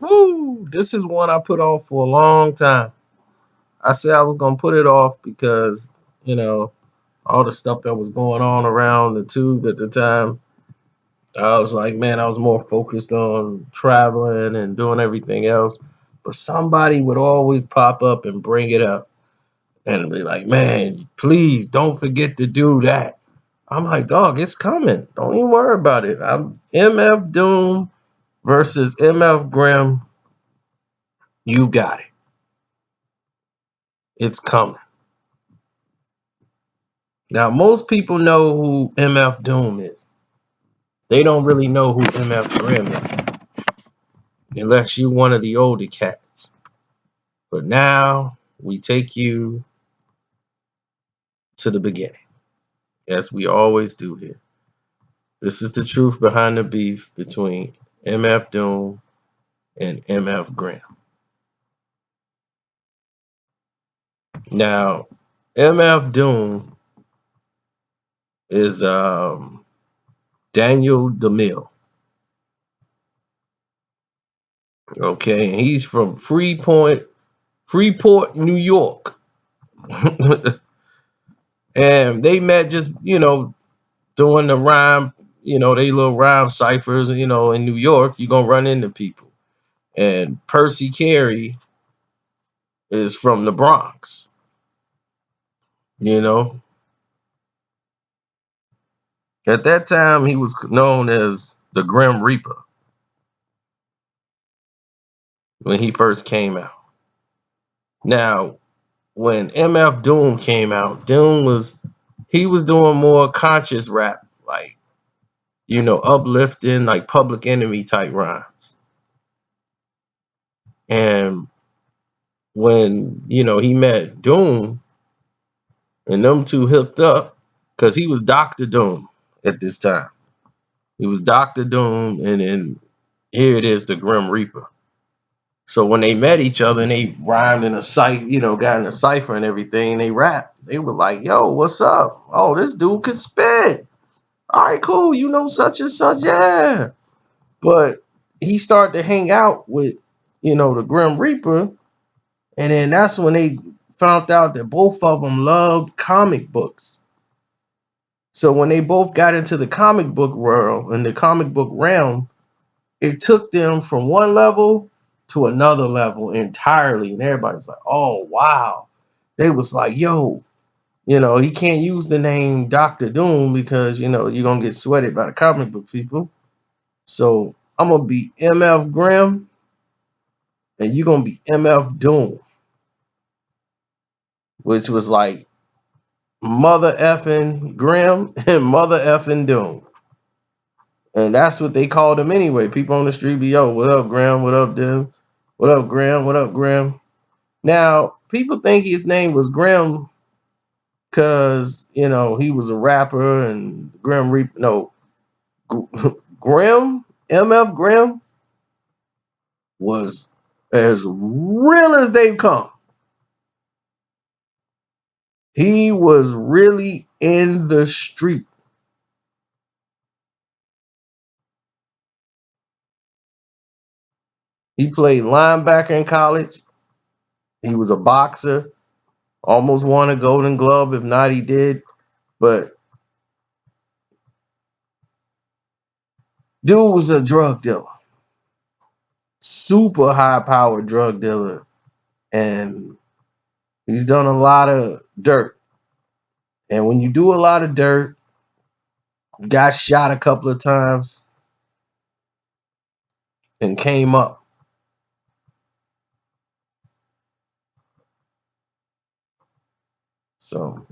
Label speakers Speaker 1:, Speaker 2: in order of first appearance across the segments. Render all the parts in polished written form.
Speaker 1: Woo! This is one I put off for a long time. I said I was gonna put it off because you know all the stuff that was going on around the tube at the time. I was like, man, I was more focused on traveling and doing everything else. But somebody would always pop up and bring it up and be like, man, please don't forget to do that. I'm like, dog, it's coming. Don't even worry about it. I'm MF Doom versus MF Grimm. You got it. It's coming. Now, most people know who MF Doom is. They don't really know who MF Grimm is, unless you one of the older cats. But now we take you to the beginning, as we always do here. This is the truth behind the beef between MF Doom and MF Grimm. Now, MF Doom is Daniel DeMille. Okay, and he's from Freeport, New York. And they met just, doing the rhyme, they little rhyme ciphers, in New York, you're gonna run into people. And Percy Carey is from the Bronx, you know. At that time he was known as the Grim Reaper when he first came out. Now, when MF Doom came out, he was doing more conscious rap, like, uplifting, like Public Enemy type rhymes. And when, he met Doom and them two hooked up, because he was Dr. Doom at this time. He was Dr. Doom, and then here it is, the Grim Reaper. So when they met each other and they rhymed in a cipher, got in a cipher and everything, and they rapped, they were like, yo, what's up? Oh, this dude can spit. All right, cool. You know, such and such, yeah. But he started to hang out with, the Grim Reaper. And then that's when they found out that both of them loved comic books. So when they both got into the comic book world and the comic book realm, it took them from one level to another level entirely. And everybody's like, oh, wow. They was like, yo, he can't use the name Dr. Doom because, you're going to get sweated by the comic book people. So I'm going to be MF Grimm and you're going to be MF Doom, which was like mother effing Grimm and mother effing Doom. And that's what they called him anyway. People on the street be, yo, what up, Graham? What up, Dim? What up, Graham? What up, Graham? Now, people think his name was Graham because, he was a rapper and Grim Reaper. No, Graham, MF Graham, was as real as they've come. He was really in the street. He played linebacker in college. He was a boxer. Almost won a Golden Glove. If not, he did. But dude was a drug dealer. Super high powered drug dealer. And he's done a lot of dirt. And when you do a lot of dirt, got shot a couple of times and came up. So,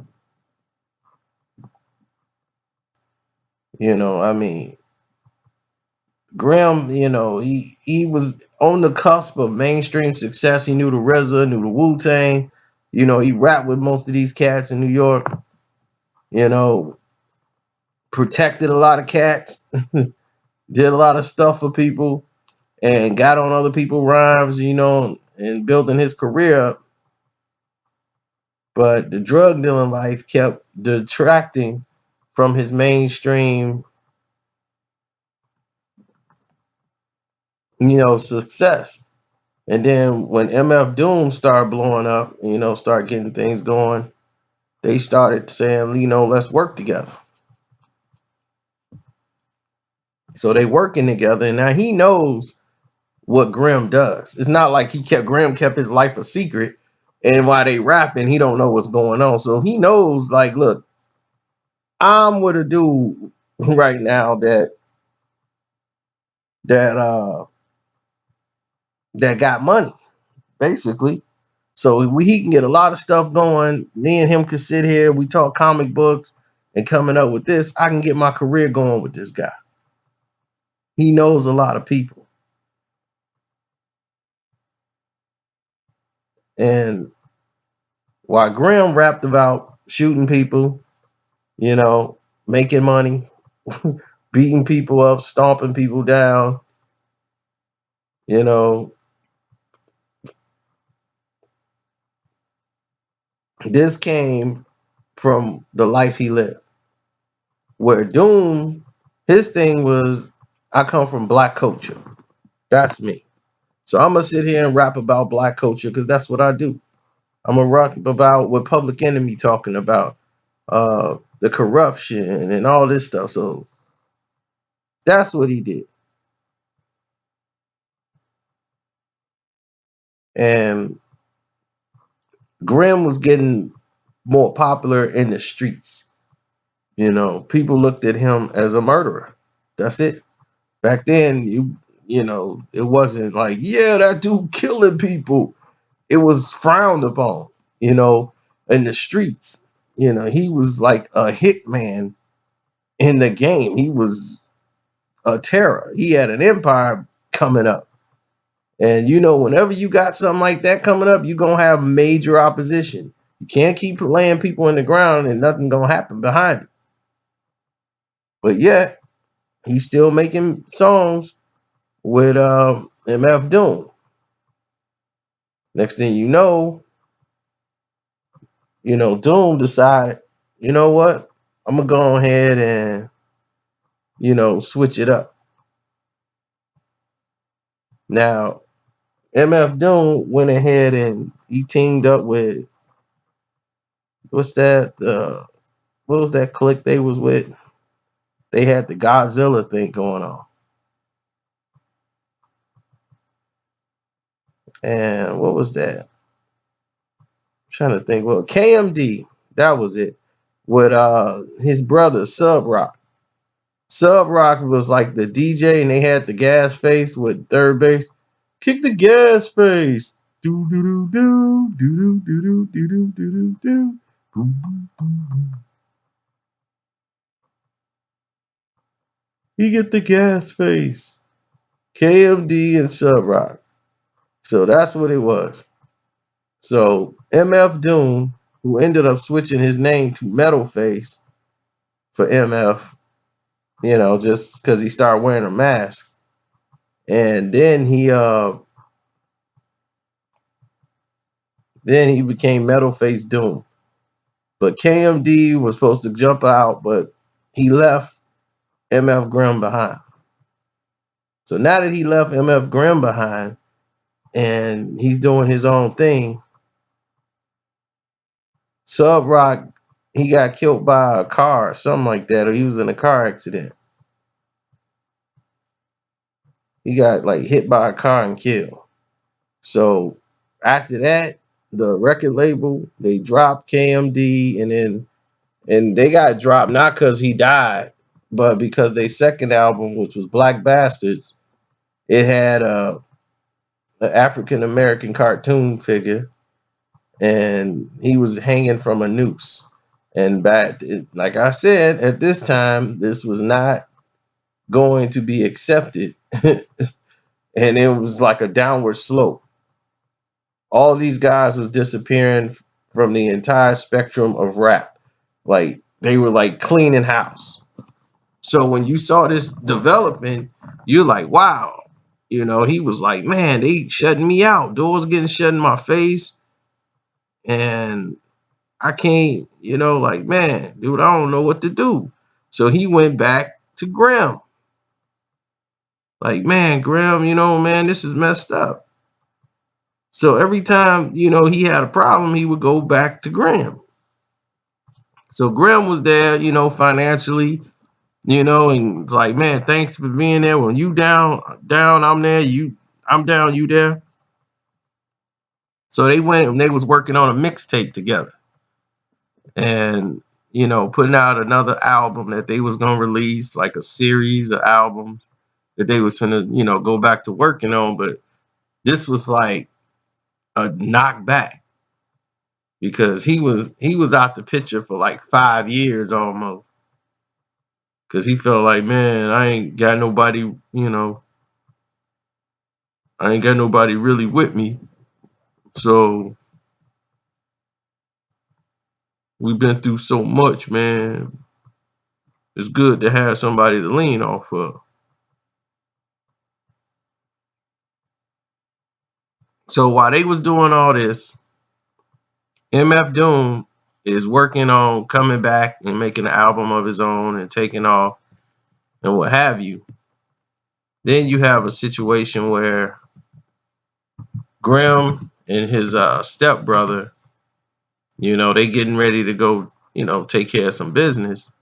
Speaker 1: I mean, Graham, he was on the cusp of mainstream success. He knew the RZA, knew the Wu-Tang. He rapped with most of these cats in New York. Protected a lot of cats, did a lot of stuff for people, and got on other people's rhymes, and building his career up. But the drug dealing life kept detracting from his mainstream success. And then when MF Doom started blowing up, start getting things going, they started saying, let's work together. So they working together, and now he knows what Grimm does. It's not like Grimm kept his life a secret, and while they rapping, he don't know what's going on. So he knows, like, look, I'm with a dude right now that that got money, basically. So he can get a lot of stuff going. Me and him could sit here, we talk comic books, and coming up with this, I can get my career going with this guy. He knows a lot of people. And while Grimm rapped about shooting people, you know, making money, beating people up, stomping people down, you know, this came from the life he lived. Where Doom, his thing was, I come from black culture. That's me. So I'm gonna sit here and rap about black culture because that's what I do. I'm gonna rap about what Public Enemy talking about, the corruption and all this stuff. So that's what he did. And Grimm was getting more popular in the streets. People looked at him as a murderer. That's it. Back then, it wasn't like, yeah, that dude killing people. It was frowned upon, you know, in the streets. He was like a hitman in the game. He was a terror. He had an empire coming up. And whenever you got something like that coming up, you're gonna have major opposition. You can't keep laying people in the ground and nothing gonna happen behind it. But yet, he's still making songs with MF Doom. Next thing Doom decided, you know what? I'm gonna go ahead and switch it up. Now, MF Doom went ahead and he teamed up with what's that? What was that clique they was with? They had the Godzilla thing going on. And what was that? I'm trying to think. Well, KMD, that was it. With his brother Sub Rock. Sub Rock was like the DJ, and they had the gas face with third bass. Kick the gas face. Do do do do do do do do do do do. He get the gas face. KMD and Sub Rock. So that's what it was. So MF Doom, who ended up switching his name to Metal Face for MF, just because he started wearing a mask. And then he became Metal Face Doom. But KMD was supposed to jump out, but he left MF Grimm behind. So now that he left MF Grimm behind and he's doing his own thing, Sub Rock, he got killed by a car or something like that, or he was in a car accident. He got like hit by a car and killed. So after that, the record label, they dropped KMD, and they got dropped not because he died, but because their second album, which was Black Bastards, it had an African American cartoon figure, and he was hanging from a noose. And like I said, at this time, this was not going to be accepted, and it was like a downward slope. All these guys was disappearing from the entire spectrum of rap. Like they were like cleaning house. So when you saw this development, you're like, wow. He was like, man, they shutting me out. Doors getting shut in my face. And I can't, like, man, dude, I don't know what to do. So he went back to Grimm. Like, man, Graham, man, this is messed up. So every time, he had a problem, he would go back to Graham. So Graham was there, financially, and it's like, man, thanks for being there. When you down, I'm there. I'm down, you there. So they went and they was working on a mixtape together, and putting out another album that they was gonna release, like a series of albums that they was gonna, go back to working on. But this was like a knockback because he was out the picture for like 5 years almost. Cause he felt like, man, I ain't got nobody, I ain't got nobody really with me. So we've been through so much, man. It's good to have somebody to lean off of. So while they was doing all this, MF Doom is working on coming back and making an album of his own and taking off and what have you. Then you have a situation where Grimm and his stepbrother, they getting ready to go, take care of some business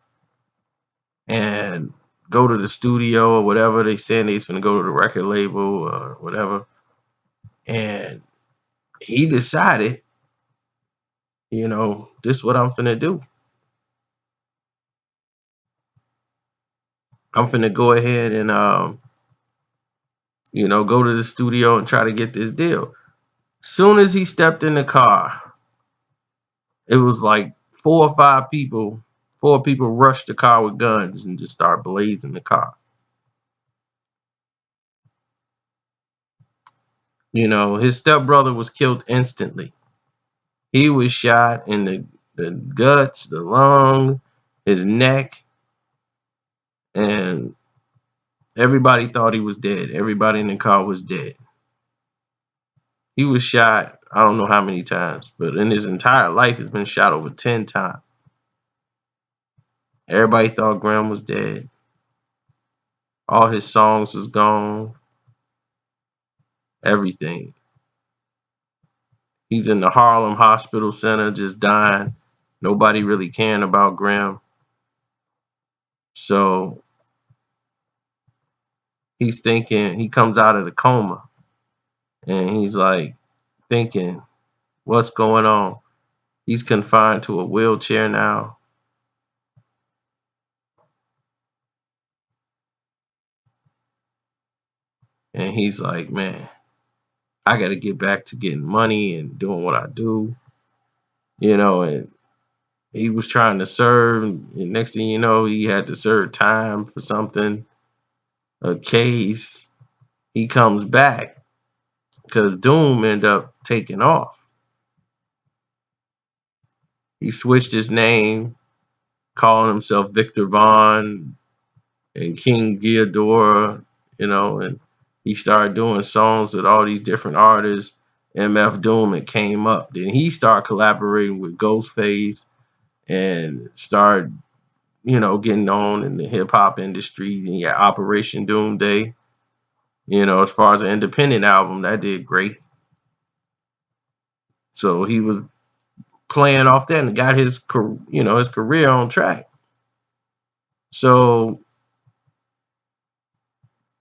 Speaker 1: and go to the studio or whatever. They saying he's gonna go to the record label or whatever. And he decided, this is what I'm finna do. I'm finna go ahead and go to the studio and try to get this deal. Soon as he stepped in the car, it was like four people rushed the car with guns and just started blazing the car. His stepbrother was killed instantly. He was shot in the guts, the lung, his neck, and everybody thought he was dead. Everybody in the car was dead. He was shot, I don't know how many times, but in his entire life, he's been shot over 10 times. Everybody thought Graham was dead. All his songs was gone. Everything. He's in the Harlem Hospital Center just dying. Nobody really caring about Graham. So he's thinking, he comes out of the coma and he's like thinking, what's going on? He's confined to a wheelchair now. And he's like, man, I got to get back to getting money and doing what I do, and he was trying to serve. And next thing you know, he had to serve time for something, a case. He comes back because Doom ended up taking off. He switched his name, calling himself Victor Vaughn and King Geodora, and he started doing songs with all these different artists. MF Doom, it came up. Then he started collaborating with Ghostface and started, getting on in the hip hop industry. And yeah, Operation Doomsday, as far as an independent album, that did great. So he was playing off that and got his career on track. So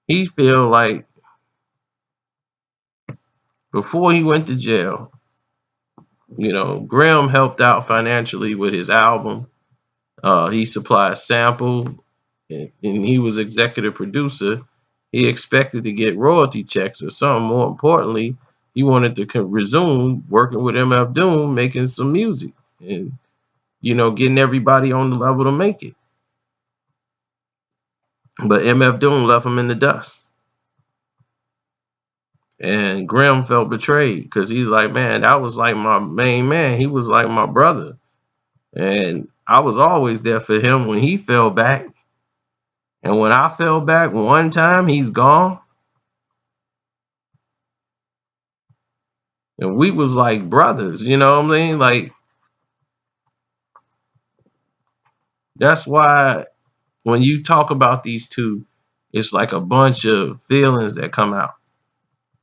Speaker 1: he feel like before he went to jail, Graham helped out financially with his album. He supplied sample, and he was executive producer. He expected to get royalty checks or something. More importantly, he wanted to resume working with MF Doom, making some music, and getting everybody on the level to make it. But MF Doom left him in the dust. And Grimm felt betrayed because he's like, man, that was like my main man. He was like my brother. And I was always there for him when he fell back. And when I fell back one time, he's gone. And we was like brothers, you know what I mean? Like, that's why when you talk about these two, it's like a bunch of feelings that come out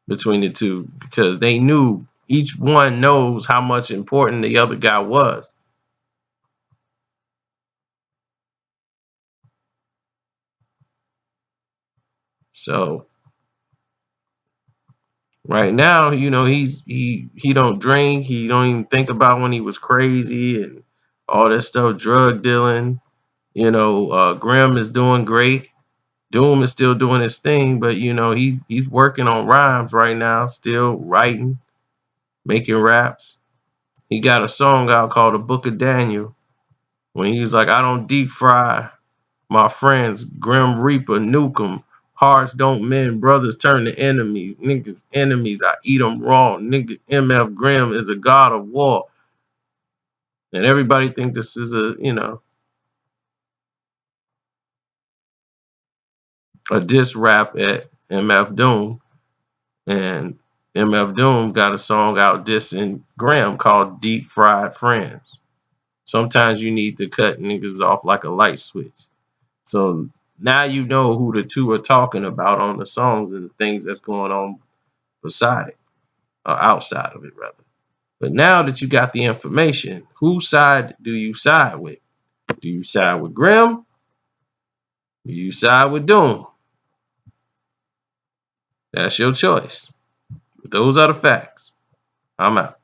Speaker 1: between the two because they knew each one knows how much important the other guy was. So right now, he don't drink, he don't even think about when he was crazy and all that stuff, drug dealing. Grimm is doing great. Doom is still doing his thing, but he's working on rhymes right now, still writing, making raps. He got a song out called The Book of Daniel when he was like, I don't deep fry my friends, Grim Reaper, nuke 'em. Hearts don't mend, brothers turn to enemies. Niggas enemies, I eat 'em raw. Nigga MF Grimm is a god of war. And everybody think this is a diss rap at MF Doom. And MF Doom got a song out dissing Graham called Deep Fried Friends. Sometimes you need to cut niggas off like a light switch. So now you know who the two are talking about on the songs and the things that's going on beside it, or outside of it, rather. But now that you got the information, whose side do you side with? Do you side with Grimm? Do you side with Doom? That's your choice. But those are the facts. I'm out.